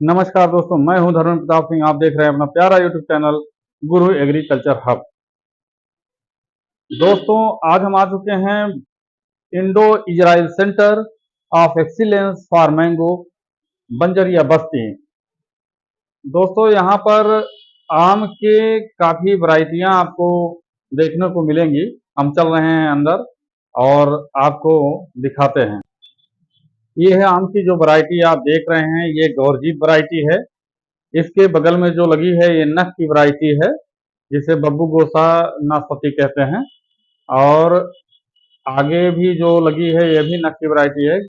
नमस्कार दोस्तों, मैं हूं धर्मेंद्र प्रताप सिंह। आप देख रहे हैं अपना प्यारा YouTube channel Guru agriculture hub. दोस्तों, आज हम आ चुके हैं Indo Israel centre of excellence for mango, Banjariya Basti. दोस्तों, यहाँ पर आम के काफ़ी वैरायटियाँ आपको देखने को मिलेंगी। हम चल रहे हैं अंदर और आपको दिखाते हैं। ये है आम की जो वैरायटी आप देख रहे हैं, ये गौरजीत वैरायटी है। इसके बगल में जो लगी है ये नख की वैरायटी है, जिसे बब्बू गोसा नाशपाती कहते हैं। और आगे भी जो लगी है ये भी नख की वैरायटी है।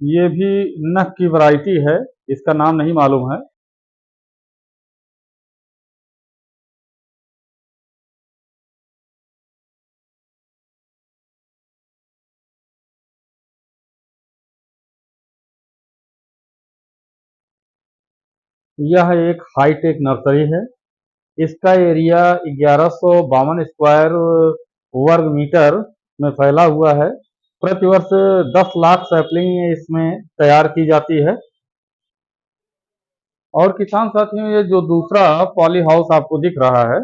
ये भी नख की वैरायटी है, इसका नाम नहीं मालूम है। यह एक हाईटेक नर्सरी है। इसका एरिया 1152 स्क्वायर वर्ग मीटर में फैला हुआ है। प्रतिवर्ष 10 लाख सैपलिंग इसमें तैयार की जाती है। और किसान साथियों, ये जो दूसरा पॉली हाउस आपको दिख रहा है,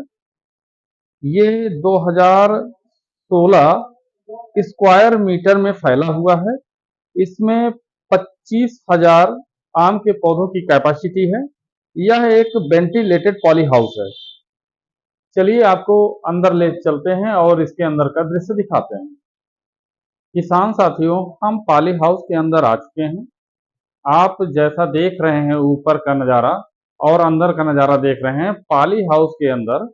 ये 2016 स्क्वायर मीटर में फैला हुआ है। इसमें 25,000 आम के पौधों की कैपेसिटी है। यह एक वेंटिलेटेड पॉली हाउस है। चलिए आपको अंदर ले चलते हैं और इसके अंदर का दृश्य दिखाते हैं। किसान साथियों, हम पॉली हाउस के अंदर आ चुके हैं। आप जैसा देख रहे हैं ऊपर का नज़ारा और अंदर का नज़ारा देख रहे हैं, पॉली हाउस के अंदर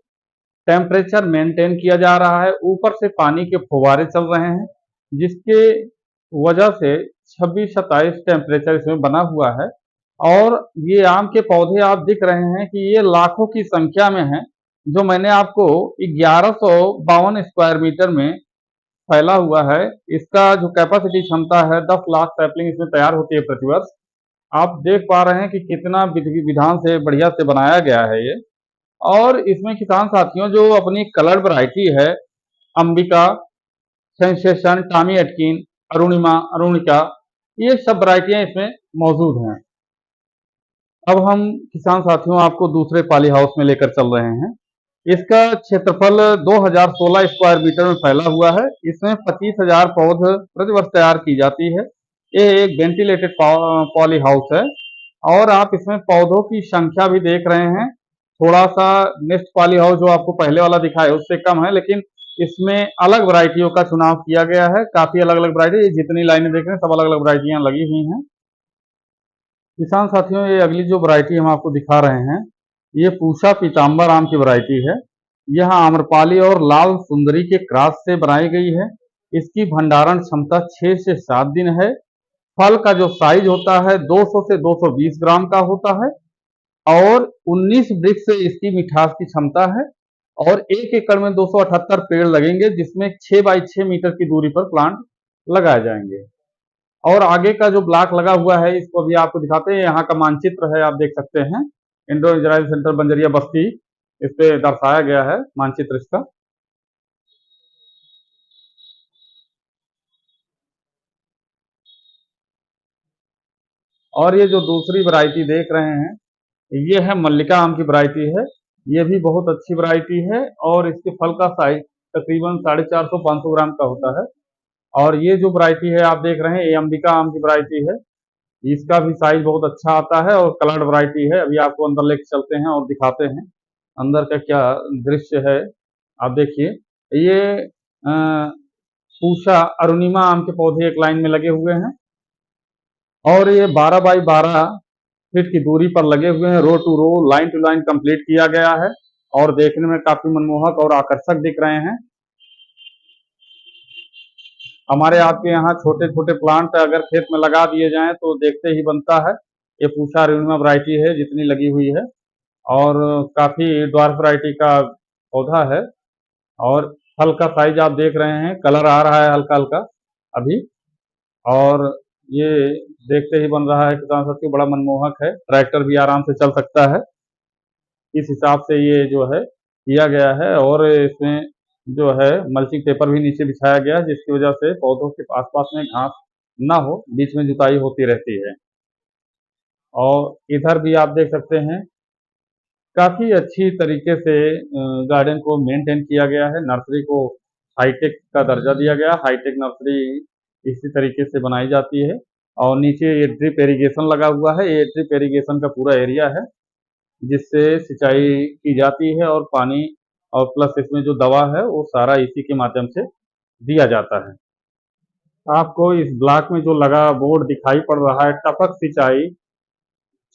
टेम्परेचर मेंटेन किया जा रहा है। ऊपर से पानी के फुवारे चल रहे हैं, जिसके वजह से 26-27 टेम्परेचर इसमें बना हुआ है। और ये आम के पौधे आप दिख रहे हैं कि ये लाखों की संख्या में हैं। जो मैंने आपको 1152 स्क्वायर मीटर में फैला हुआ है, इसका जो कैपेसिटी क्षमता है 10 लाख सैपलिंग इसमें तैयार होती है प्रतिवर्ष। आप देख पा रहे हैं कि कितना विधि विधान से बढ़िया से बनाया गया है ये। और इसमें किसान साथियों जो अपनी कलर्ड वैरायटी है, Ambika, sensation, Tommy Atkin, Arunima, Arunika, ये सब वैरायटियां इसमें मौजूद हैं। अब हम किसान साथियों आपको दूसरे पॉली हाउस में लेकर चल रहे हैं। इसका क्षेत्रफल 2016 स्क्वायर मीटर में फैला हुआ है। इसमें 25,000 पौध प्रतिवर्ष तैयार की जाती है। ये एक वेंटिलेटेड पॉली हाउस है। और आप इसमें पौधों की संख्या भी देख रहे हैं। थोड़ा सा नेक्स्ट पॉली हाउस जो आपको पहले वाला दिखा है उससे कम है, लेकिन इसमें अलग वैरायटियों का चुनाव किया गया है। काफी अलग अलग वैरायटी, जितनी लाइनें देख रहे हैं सब अलग अलग वैरायटियां लगी हुई हैं। किसान साथियों, ये अगली जो वैरायटी हम आपको दिखा रहे हैं, ये पूषा पीताम्बर आम की वैरायटी है। यह आम्रपाली और लाल सुंदरी के क्रॉस से बनाई गई है। इसकी भंडारण क्षमता 6 से 7 दिन है। फल का जो साइज होता है 200 से 220 ग्राम का होता है। और 19 वृक्ष से इसकी मिठास की क्षमता है। और 1 एकड़ में 278 पेड़ लगेंगे, जिसमें 6 बाई 6 मीटर की दूरी पर प्लांट लगाए जाएंगे। और आगे का जो ब्लॉक लगा हुआ है इसको भी आपको दिखाते हैं। यहाँ का मानचित्र है, आप देख सकते हैं। इंडो इजराइल सेंटर बंजरिया बस्ती, इस पे दर्शाया गया है मानचित्र इसका। और ये जो दूसरी वैरायटी देख रहे हैं, ये है मल्लिका आम की वैरायटी है। ये भी बहुत अच्छी वैरायटी है और इसके फल का साइज तकरीबन 450-500 ग्राम का होता है। और ये जो वैरायटी है आप देख रहे हैं, ये अंबिका आम की वैरायटी है। इसका भी साइज बहुत अच्छा आता है और कलर्ड वैरायटी है। अभी आपको अंदर लेके चलते हैं और दिखाते हैं अंदर का क्या दृश्य है। आप देखिए, ये पूषा अरुणिमा आम के पौधे एक लाइन में लगे हुए हैं। और ये 12 बाई 12 फीट की दूरी पर लगे हुए हैं। Row to row, line to line complete किया गया है और देखने में काफी मनमोहक और आकर्षक दिख रहे हैं। हमारे आपके यहाँ छोटे छोटे प्लांट अगर खेत में लगा दिए जाएं तो देखते ही बनता है। ये पूषा अरुणिमा वैरायटी है जितनी लगी हुई है। और काफी ड्वार्फ वैरायटी का पौधा है। और फल का साइज आप देख रहे हैं, कलर आ रहा है हल्का हल्का अभी। और ये देखते ही बन रहा है किसान साथियों, बड़ा मनमोहक है। ट्रैक्टर भी आराम से चल सकता है, इस हिसाब से ये जो है किया गया है। और इसमें जो है मल्चिंग पेपर भी नीचे बिछाया गया है, जिसकी वजह से पौधों के आसपास में घास ना हो, बीच में जुताई होती रहती है। और इधर भी आप देख सकते हैं काफी अच्छी तरीके से गार्डन को मेंटेन किया गया है। नर्सरी को हाईटेक का दर्जा दिया गया। हाईटेक नर्सरी इसी तरीके से बनाई जाती है। और नीचे ये ड्रिप इरिगेशन लगा हुआ है। ये ड्रिप इरिगेशन का पूरा एरिया है, जिससे सिंचाई की जाती है और पानी और प्लस इसमें जो दवा है वो सारा इसी के माध्यम से दिया जाता है। आपको इस ब्लॉक में जो लगा बोर्ड दिखाई पड़ रहा है, टपक सिंचाई।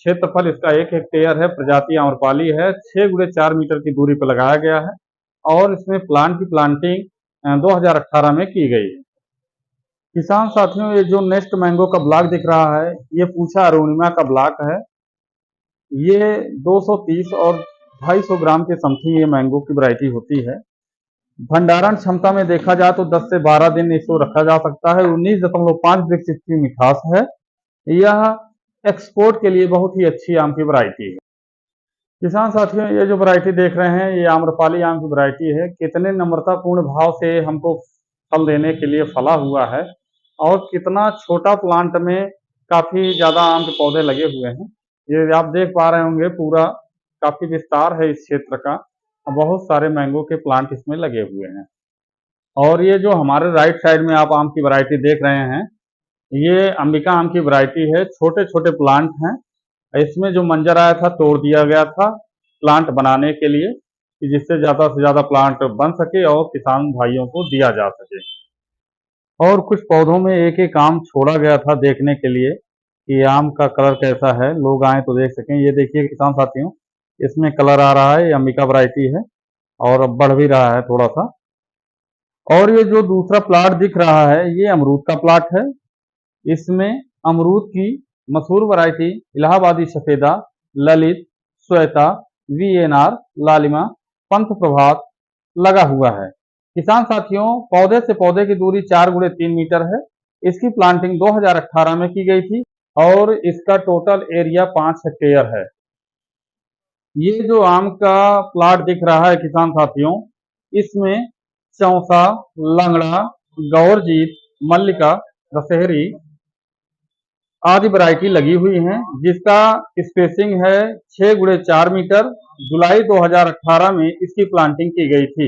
क्षेत्रफल इसका 1 हेक्टेयर है। प्रजाति आम्रपाली है। 6 × 4 मीटर की दूरी पर लगाया गया है और इसमें प्लांट की प्लांटिंग 2018 में की गई है। किसान साथियों, ये जो नेस्ट मैंगो का ब्लॉक दिख रहा है, ये पूसा अरुणिमा का ब्लॉक है। ये 230 और 250 ग्राम के समथिंग ये मैंगो की वैरायटी होती है। भंडारण क्षमता में देखा जाए तो 10 से 12 दिन इसको रखा जा सकता है। 19.5 वृक्ष इसकी मिठास है। यह एक्सपोर्ट के लिए बहुत ही अच्छी आम की वैरायटी है। किसान साथियों, ये जो वैरायटी देख रहे हैं, ये आम्रपाली आम की वैरायटी है। कितने नम्रतापूर्ण भाव से हमको फल देने के लिए फला हुआ है और कितना छोटा प्लांट में काफी ज्यादा आम के पौधे लगे हुए हैं। ये आप देख पा रहे होंगे, पूरा काफी विस्तार है इस क्षेत्र का। बहुत सारे मैंगो के प्लांट इसमें लगे हुए हैं। और ये जो हमारे राइट साइड में आप आम की वैरायटी देख रहे हैं, ये अंबिका आम की वैरायटी है। छोटे छोटे प्लांट हैं। इसमें जो मंजर आया था तोड़ दिया गया था प्लांट बनाने के लिए, कि जिससे ज़्यादा से ज़्यादा प्लांट बन सके और किसान भाइयों को दिया जा सके। और कुछ पौधों में एक एक आम छोड़ा गया था देखने के लिए कि आम का कलर कैसा है, लोग आए तो देख सकें। ये देखिए किसान साथियों, इसमें कलर आ रहा है। ये अंबिका वैरायटी है और अब बढ़ भी रहा है थोड़ा सा। और ये जो दूसरा प्लाट दिख रहा है, ये अमरूद का प्लाट है। इसमें अमरूद की मशहूर वैरायटी इलाहाबादी सफेदा, ललित, श्वेता, वीएनआर, लालिमा, पंथ प्रभात लगा हुआ है। किसान साथियों, पौधे से पौधे की दूरी 4 × 3 मीटर है। इसकी प्लांटिंग 2018 में की गई थी और इसका टोटल एरिया 5 हेक्टेयर है। ये जो आम का प्लाट दिख रहा है किसान साथियों, इसमें चौसा, लंगड़ा, गौरजीत, मल्लिका, दशहरी आदि वैरायटी लगी हुई हैं, जिसका स्पेसिंग है 6 × 4 मीटर। जुलाई 2018 में इसकी प्लांटिंग की गई थी।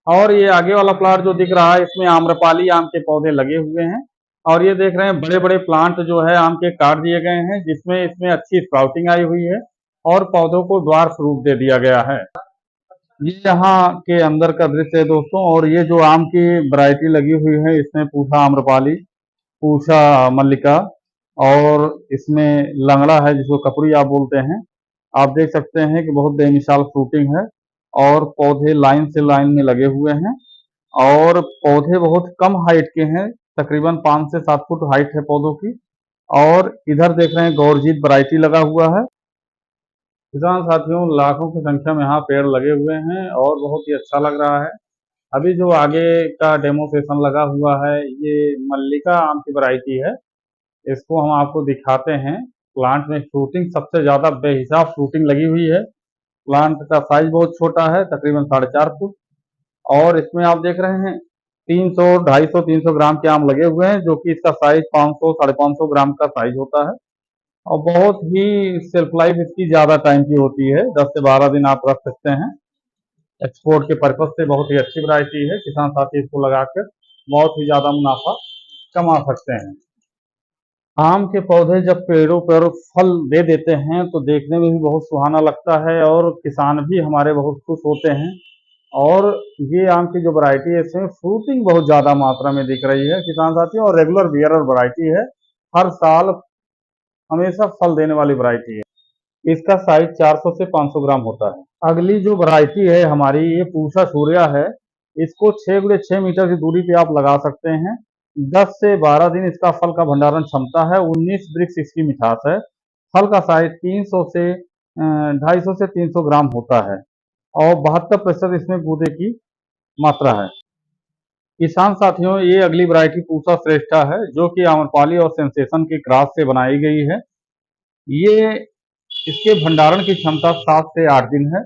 और ये आगे वाला प्लाट जो दिख रहा है, इसमें आम्रपाली आम के पौधे लगे हुए हैं। और ये देख रहे हैं बड़े बड़े प्लांट जो है आम के काट दिए गए हैं, जिसमें इसमें अच्छी स्प्राउटिंग आई हुई है और पौधों को ड्वार्फ रूप दे दिया गया है। ये यहाँ के अंदर का दृश्य है दोस्तों। और ये जो आम की वैरायटी लगी हुई है, इसमें पूसा आम्रपाली, पूसा मल्लिका और इसमें लंगड़ा है, जिसको कपड़ी आप बोलते हैं। आप देख सकते हैं कि बहुत बेमिसाल फ्रूटिंग है और पौधे लाइन से लाइन में लगे हुए हैं और पौधे बहुत कम हाइट के हैं, तकरीबन 5 से 7 फुट हाइट है पौधों की। और इधर देख रहे हैं गौरजीत वैरायटी लगा हुआ है। किसान साथियों, लाखों की संख्या में यहाँ पेड़ लगे हुए हैं और बहुत ही अच्छा लग रहा है। अभी जो आगे का डेमोस्ट्रेशन लगा हुआ है, ये मल्लिका आम की वैरायटी है। इसको हम आपको दिखाते हैं। प्लांट में फ्रूटिंग सबसे ज़्यादा बेहिसाब फ्रूटिंग लगी हुई है। प्लांट का साइज बहुत छोटा है, तकरीबन 4.5 फुट। और इसमें आप देख रहे हैं 300, 250, 300 ग्राम के आम लगे हुए हैं, जो कि इसका साइज 500, 550 ग्राम का साइज होता है। और बहुत ही सेल्फ लाइफ इसकी ज़्यादा टाइम की होती है। 10 से 12 दिन आप रख सकते हैं। एक्सपोर्ट के पर्पज से बहुत ही अच्छी वैरायटी है। किसान साथी इसको लगाकर बहुत ही ज़्यादा मुनाफा कमा सकते हैं। आम के पौधे जब पेड़ों पर फल दे देते हैं तो देखने में भी बहुत सुहाना लगता है और किसान भी हमारे बहुत खुश होते हैं। और ये आम की जो वैरायटी है, इसमें फ्रूटिंग बहुत ज़्यादा मात्रा में दिख रही है किसान साथियों, और रेगुलर बियरर वैरायटी है। हर साल हमेशा फल देने वाली वैरायटी है। इसका साइज 400 से 500 ग्राम होता है। अगली जो वैरायटी है हमारी, ये पूसा सूर्या है। इसको 6 × 6 मीटर की दूरी पे आप लगा सकते हैं। 10 से 12 दिन इसका फल का भंडारण क्षमता है। 19 वृक्ष इसकी मिठास है। फल का साइज 300 से 250 से 300 ग्राम होता है और 72% इसमें गूदे की मात्रा है। किसान साथियों, ये अगली वैरायटी पूसा श्रेष्ठा है, जो कि आम्रपाली और सेंसेशन की क्रॉस से बनाई गई है। ये इसके भंडारण की क्षमता 7 से 8 दिन है।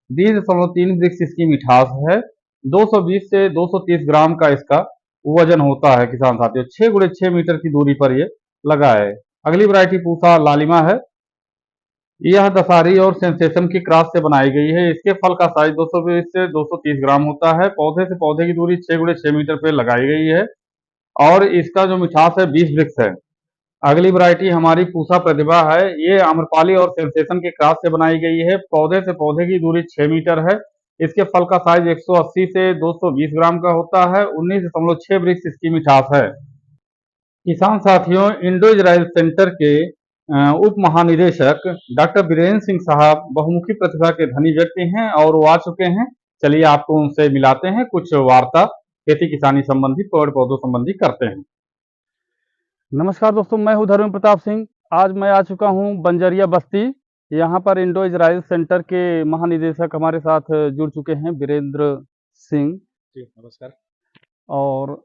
20.3 वृक्ष इसकी मिठास है। 220 से 230 ग्राम का इसका वजन होता है किसान साथियों। 6 × 6 मीटर की दूरी पर ये लगा है। अगली वैरायटी पूसा लालिमा है। यह दशहरी और सेंसेशन की क्रॉस से बनाई गई है। इसके फल का साइज 220 से 230 ग्राम होता है। पौधे से पौधे की दूरी 6 × 6 मीटर पर लगाई गई है और इसका जो मिठास है 20 वृक्ष है। अगली वैरायटी हमारी पूसा प्रतिभा है। ये आम्रपाली और सेंसेशन के क्रॉस से बनाई गई है। पौधे से पौधे की दूरी 6 मीटर है। इसके फल का साइज 180 से 220 ग्राम का होता है। 19.6 वृक्ष इसकी मिठास है। किसान साथियों, इंडो इजराइल सेंटर के उप महानिदेशक डॉक्टर बीरेंद्र सिंह साहब बहुमुखी प्रतिभा के धनी व्यक्ति हैं और वो आ चुके हैं। चलिए आपको उनसे मिलाते हैं, कुछ वार्ता खेती किसानी संबंधी, पेड़ पौधों संबंधी करते हैं। नमस्कार दोस्तों, मैं हूं धर्मेंद्र प्रताप सिंह। आज मैं आ चुका हूं बंजरिया बस्ती। यहाँ पर इंडो इजराइल सेंटर के महानिदेशक हमारे साथ जुड़ चुके हैं, बीरेंद्र सिंह जी। नमस्कार। और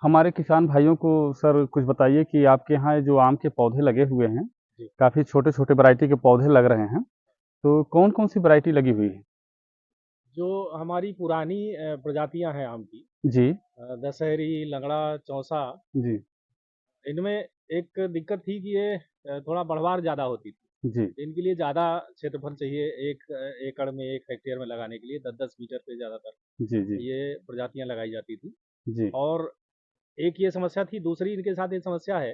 हमारे किसान भाइयों को सर कुछ बताइए कि आपके यहाँ जो आम के पौधे लगे हुए हैं, काफ़ी छोटे छोटे वैरायटी के पौधे लग रहे हैं, तो कौन कौन सी वैरायटी लगी हुई है? जो हमारी पुरानी प्रजातियां हैं आम की, जी दशहरी, लंगड़ा, चौसा, जी इनमें एक दिक्कत थी कि ये थोड़ा बढ़वार ज़्यादा होती थी। जी इनके लिए ज़्यादा क्षेत्रफल चाहिए, एक एकड़ में, 1 हेक्टेयर में लगाने के लिए 10-10 मीटर पे ज़्यादातर जी जी ये प्रजातियां लगाई जाती थी। जी और एक ये समस्या थी, दूसरी इनके साथ ये समस्या है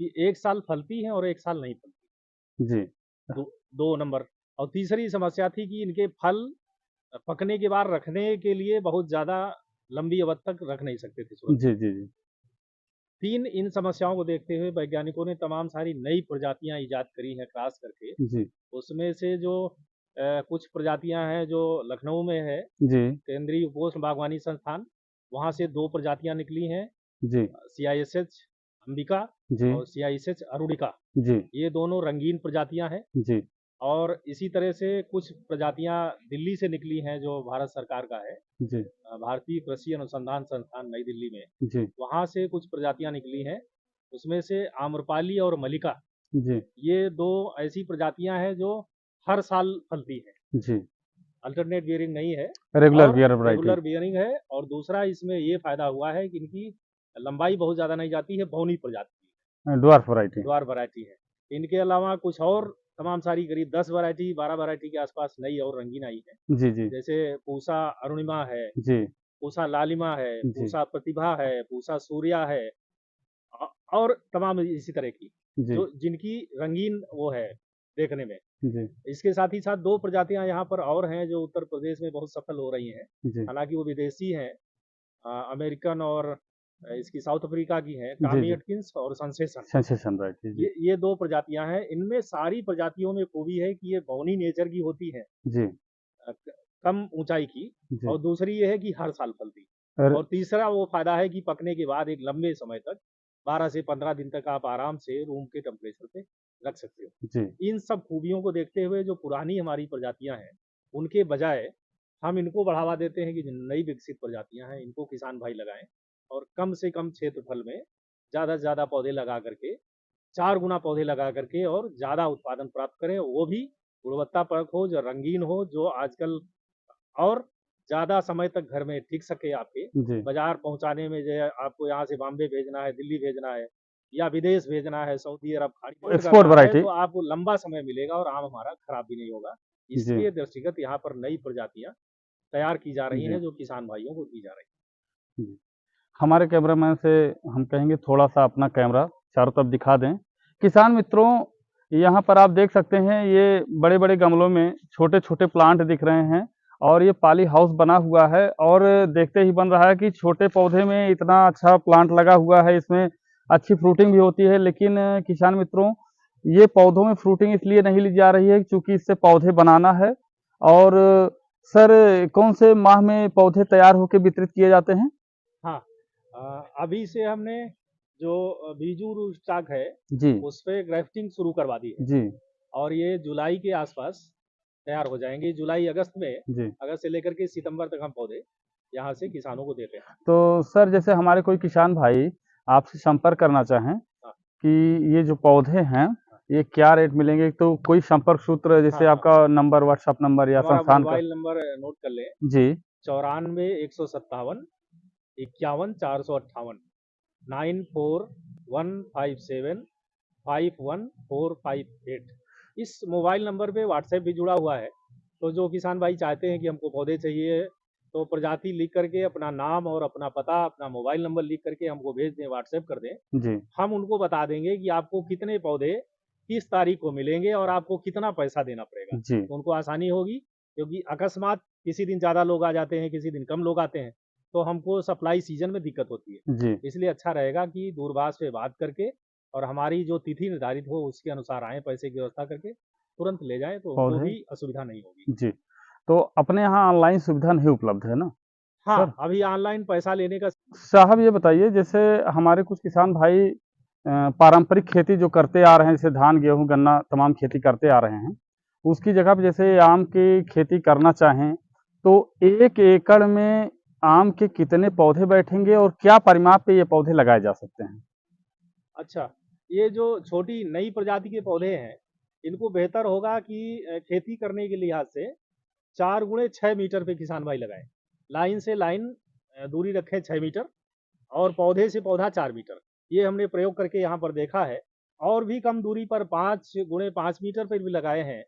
कि एक साल फलती हैं और एक साल नहीं फलती। जी दो 2 नंबर। और तीसरी समस्या थी कि इनके फल पकने के बाद रखने के लिए बहुत ज़्यादा लंबी अवधि तक रख नहीं सकते थे सुरक्षित। जी जी जी 3 इन समस्याओं को देखते हुए वैज्ञानिकों ने तमाम सारी नई प्रजातियां इजाद करी हैं क्रॉस करके। जी उसमें से जो कुछ प्रजातियां हैं जो लखनऊ में है, जी केंद्रीय उपोष्ण बागवानी संस्थान, वहाँ से 2 प्रजातियां निकली हैं, जी CISH अंबिका जी और CISH अरुणिका। जी ये दोनों रंगीन प्रजातियां हैं। जी और इसी तरह से कुछ प्रजातियां दिल्ली से निकली हैं जो भारत सरकार का है, जी भारतीय कृषि अनुसंधान संस्थान नई दिल्ली में। जी वहाँ से कुछ प्रजातियां निकली हैं। उसमें से आम्रपाली और मलिका, जी ये 2 ऐसी प्रजातियां हैं जो हर साल फलती हैं। जी अल्टरनेट बियरिंग नहीं है रेगुलर और बियर वैरायटी, रेगुलर बियरिंग है। और दूसरा इसमें ये फायदा हुआ है कि इनकी लंबाई बहुत ज़्यादा नहीं जाती है, बौनी प्रजाति की ड्वार्फ वैरायटी। द्वार वैरायटी है। इनके अलावा कुछ और तमाम सारी करीब 10 वैरायटी, 12 वैरायटी के आसपास नई और रंगीन आई है। जी जी जैसे पूसा अरुणिमा है, जी पूसा लालिमा है, जी पूसा प्रतिभा है, पूसा सूर्या है, और तमाम इसी तरह की जी जो जिनकी रंगीन वो है देखने में। जी इसके साथ ही साथ 2 प्रजातियां यहाँ पर और हैं जो उत्तर प्रदेश में बहुत सफल हो रही हैं। जी हालांकि वो विदेशी हैं, अमेरिकन और इसकी साउथ अफ्रीका की हैं, जी कामी जी एटकिंस और सेंसेशन। Sensation variety. जी ये 2 प्रजातियां हैं। इनमें सारी प्रजातियों में खूबी है कि ये बौनी नेचर की होती हैं, जी कम ऊंचाई की। जी और दूसरी ये है कि हर साल फलती। और और तीसरा वो फायदा है कि पकने के बाद एक लंबे समय तक, 12 से 15 दिन तक आप आराम से रूम के टेम्परेचर पे रख सकते हो। जी इन सब खूबियों को देखते हुए जो पुरानी हमारी प्रजातियां हैं, उनके बजाय हम इनको बढ़ावा देते हैं कि जो नई विकसित प्रजातियां हैं, इनको किसान भाई लगाएं और कम से कम क्षेत्रफल में ज़्यादा से ज़्यादा पौधे लगा करके, 4 गुना पौधे लगा करके और ज़्यादा उत्पादन प्राप्त करें। वो भी गुणवत्तापरक हो, जो रंगीन हो, जो आजकल और ज़्यादा समय तक घर में टिक सके आपके। जी बाज़ार पहुँचाने में जो है आपको यहाँ से बॉम्बे भेजना है, दिल्ली भेजना है या विदेश भेजना है, सऊदी अरब एक्सपोर्ट एक्सपोर्ट करना है, वैरायटी। तो आपको लंबा समय मिलेगा और आम हमारा खराब भी नहीं होगा। जी इसके दृष्टिगत यहाँ पर नई प्रजातियाँ तैयार की जा रही जी हैं, जो किसान भाइयों को दी जा रही जी हमारे कैमरामैन से हम कहेंगे थोड़ा सा अपना कैमरा चारों तरफ दिखा दें। किसान मित्रों, यहाँ पर आप देख सकते हैं ये बड़े बड़े गमलों में छोटे छोटे प्लांट दिख रहे हैं और ये पॉली हाउस बना हुआ है और देखते ही बन रहा है कि छोटे पौधे में इतना अच्छा प्लांट लगा हुआ है, इसमें अच्छी फ्रूटिंग भी होती है। लेकिन किसान मित्रों, ये पौधों में फ्रूटिंग इसलिए नहीं ली जा रही है क्योंकि इससे पौधे बनाना है। और सर, कौन से माह में पौधे तैयार होकर वितरित किए जाते हैं? है। हाँ, अभी से हमने जो बीजू स्टॉक है, जी उस पे ग्राफ्टिंग शुरू करवा दी है जी और ये जुलाई के आसपास तैयार हो जाएंगे। जुलाई अगस्त में, जी अगस्त से लेकर के सितंबर तक हम पौधे यहाँ से किसानों को देते हैं। तो सर, जैसे हमारे कोई किसान भाई आपसे संपर्क करना चाहें हाँ कि ये जो पौधे हैं ये क्या रेट मिलेंगे, तो कोई संपर्क सूत्र, हाँ जैसे हाँ आपका नंबर, व्हाट्सएप नंबर या हमारा संस्थान का? मोबाइल नंबर नोट कर लें। जी 94 157 51 458 94 157 51458। इस मोबाइल नंबर पे व्हाट्सएप भी जुड़ा हुआ है। तो जो किसान भाई चाहते हैं कि हमको पौधे चाहिए, तो प्रजाति लिख करके अपना नाम और अपना पता, अपना मोबाइल नंबर लिख करके हमको भेज दें, व्हाट्सएप कर दें। जी हम उनको बता देंगे कि आपको कितने पौधे किस तारीख को मिलेंगे और आपको कितना पैसा देना पड़ेगा। जी तो उनको आसानी होगी, क्योंकि अकस्मात किसी दिन ज़्यादा लोग आ जाते हैं, किसी दिन कम लोग आते हैं, तो हमको सप्लाई सीजन में दिक्कत होती है। जी इसलिए अच्छा रहेगा कि दूरभाष पे बात करके और हमारी जो तिथि निर्धारित हो उसके अनुसार आएँ, पैसे की व्यवस्था करके तुरंत ले जाएँ, तो उनको पौधे भी असुविधा नहीं होगी। जी। तो अपने यहाँ ऑनलाइन सुविधा नहीं उपलब्ध है ना सर? हाँ, अभी ऑनलाइन पैसा लेने का साहब ये बताइए, जैसे हमारे कुछ किसान भाई पारंपरिक खेती जो करते आ रहे हैं, जैसे धान, गेहूँ, गन्ना तमाम खेती करते आ रहे हैं, उसकी जगह पे जैसे आम की खेती करना चाहें, तो 1 एकड़ में आम के कितने पौधे बैठेंगे और क्या परिमाप पे ये पौधे लगाए जा सकते हैं? अच्छा, ये जो छोटी नई प्रजाति के पौधे हैं, इनको बेहतर होगा कि खेती करने के लिहाज से 4 गुणे 6 मीटर पे किसान भाई लगाएँ। लाइन से लाइन दूरी रखें 6 मीटर और पौधे से पौधा 4 मीटर। ये हमने प्रयोग करके यहाँ पर देखा है। और भी कम दूरी पर 5 गुणे 5 मीटर पे भी लगाए हैं।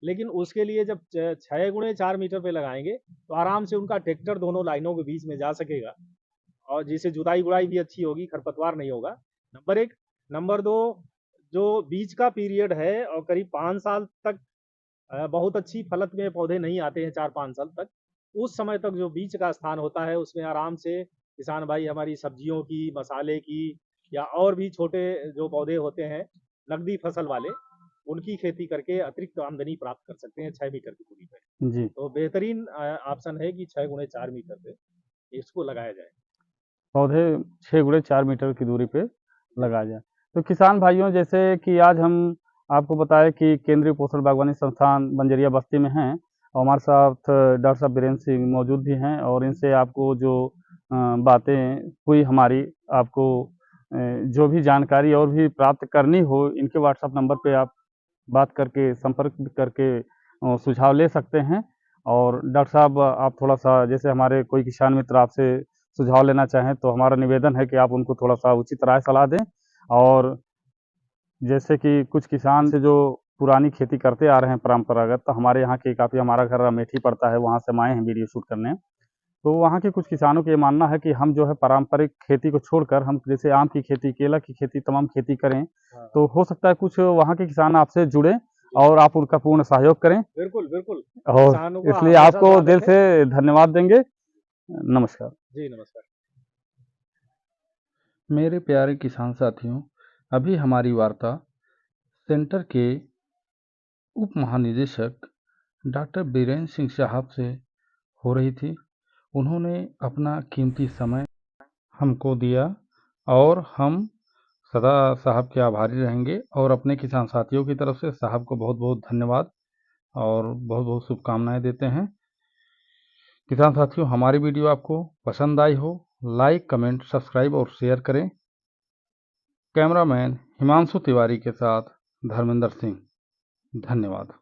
लेकिन उसके लिए जब 6 गुणे 4 मीटर पे लगाएँगे, तो आराम से उनका ट्रैक्टर दोनों लाइनों के बीच में जा सकेगा और जिससे जुताई-गुड़ाई भी अच्छी होगी, खरपतवार नहीं होगा, नंबर 1। नंबर 2, जो बीज का पीरियड है और करीब 5 साल तक बहुत अच्छी फलत में पौधे नहीं आते हैं 4-5 साल तक। उस समय तक जो बीज का स्थान होता है, उसमें आराम से किसान भाई हमारी सब्जियों की, मसाले की या और भी छोटे जो पौधे होते हैं, नकदी फसल वाले, उनकी खेती करके अतिरिक्त आमदनी प्राप्त कर सकते हैं 6 मीटर की दूरी पे। जी। तो बेहतरीन ऑप्शन है कि 6 गुणे 4 मीटर पे इसको लगाया जाए। पौधे 6 गुणे 4 मीटर की दूरी पे जी, लगाया जाए। तो किसान भाइयों, जैसे कि आज हम आपको बताएँ कि केंद्रीय पोषण बागवानी संस्थान बंजरिया बस्ती में हैं और हमारे साथ डॉक्टर साहब बीरेंद्र सिंह मौजूद भी हैं और इनसे आपको जो बातें हुई हमारी, आपको जो भी जानकारी और भी प्राप्त करनी हो, इनके व्हाट्सएप नंबर पे आप बात करके, संपर्क करके सुझाव ले सकते हैं। और डॉक्टर साहब, आप थोड़ा-सा, जैसे हमारे कोई किसान मित्र आपसे सुझाव लेना चाहें, तो हमारा निवेदन है कि आप उनको थोड़ा-सा उचित राय सलाह दें। और जैसे कि कुछ किसान से जो पुरानी खेती करते आ रहे हैं परंपरागत, तो हमारे यहाँ के काफ़ी, हमारा घर अमेठी पड़ता है, वहाँ से हम आए हैं वीडियो शूट करने। तो वहाँ के कुछ किसानों का ये मानना है कि हम जो है पारंपरिक खेती को छोड़कर हम जैसे आम की खेती, केला की खेती, तमाम खेती करें, हाँ, तो हाँ। हो सकता है कुछ वहाँ के किसान आपसे जुड़ें और आप उनका पूर्ण सहयोग करें। बिल्कुल, बिल्कुल। और किसानों का इसलिए हमेशा आपको दिल स्वागत है। से धन्यवाद देंगे। नमस्कार। जी, नमस्कार। मेरे प्यारे किसान साथियों, अभी हमारी वार्ता सेंटर के उप महानिदेशक डॉक्टर बीरेंद्र सिंह साहब से हो रही थी। उन्होंने अपना कीमती समय हमको दिया और हम सदा साहब के आभारी रहेंगे और अपने किसान साथियों की तरफ से साहब को बहुत बहुत धन्यवाद और बहुत बहुत शुभकामनाएं देते हैं। किसान साथियों, हमारी वीडियो आपको पसंद आई हो, लाइक, कमेंट, सब्सक्राइब और शेयर करें। कैमरामैन हिमांशु तिवारी के साथ धर्मेंद्र सिंह। धन्यवाद।